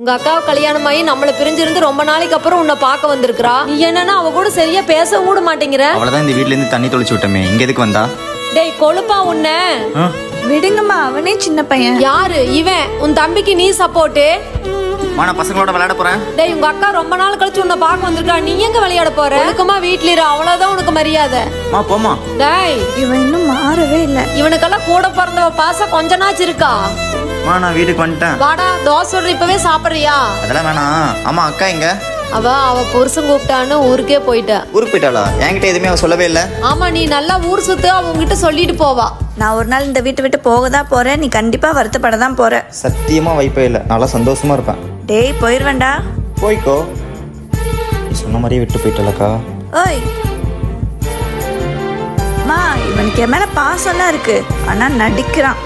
உங்க அக்காவை கல்யாணம் ஆகி நம்மள பிரிஞ்சிருந்து ரொம்ப நாளைக்கு அப்புறம் உன்னை பார்க்க வந்திருக்கா. நீ என்னன்னா அவ கூட சரியா பேசவும் கூட மாட்டேங்கிற. அவ்வளவுதான் இந்த வீட்ல இருந்து தண்ணி தொளிச்சு விட்டமே, இங்க எதுக்கு வந்தா? டேய் கொழுப்பா உன்ன விடுங்கம்மா, அவனே சின்ன பையன். யாரு இவன்? உன் தம்பிக்கு நீ சப்போர்ட்டு. நான் பசங்களோட விளையாட போறேன். டேய் உங்க அக்கா ரொம்ப நாள் கழிச்சு உன்னை பார்க்க வந்திருக்கா, நீ எங்க விளையாட போற? ஒழுக்கமா வீட்ல இரு, அவ்வளவுதான் உனக்கு மரியாதை. போமா. டேய் இவன் இன்னும் மாறவே இல்ல. இவனுக்கெல்லாம் கூட பிறந்தவ பாசம் கொஞ்ச நாச்சு இருக்கா? நான் வீட்டுக்கு வந்துட்டேன். வாடா தோசை சொல்ற, இப்பவே சாப்பிடுறியா? அதெல்லாம் வேணாம். ஆமா அக்கா எங்க? அவ புருஷன் கூப்பிட்டான்னு ஊருக்கே போயிட்டா. ஊருக்கு போயிட்டாளா? என்கிட்ட எதுவுமே அவ சொல்லவே இல்ல. ஆமா, நீ நல்லா ஊர் சுத்து, அவ உங்ககிட்ட சொல்லிட்டு போவா. நான் ஒரு நாள் இந்த வீட்டை விட்டு போக தான் போறேன். நீ கண்டிப்பா வருத்தப்பட தான் போற. சத்தியமா வைப்பே இல்ல. நல்லா சந்தோஷமா இருப்பேன். டேய் போயிருவேண்டா. போய்க்கோ. சொன்ன மாதிரியே விட்டு போயிட்டலக்கா. ஓய் மா, இவனுக்கு என் மேல பாசம்லாம் இருக்கு, ஆனா நடிக்கிறான்.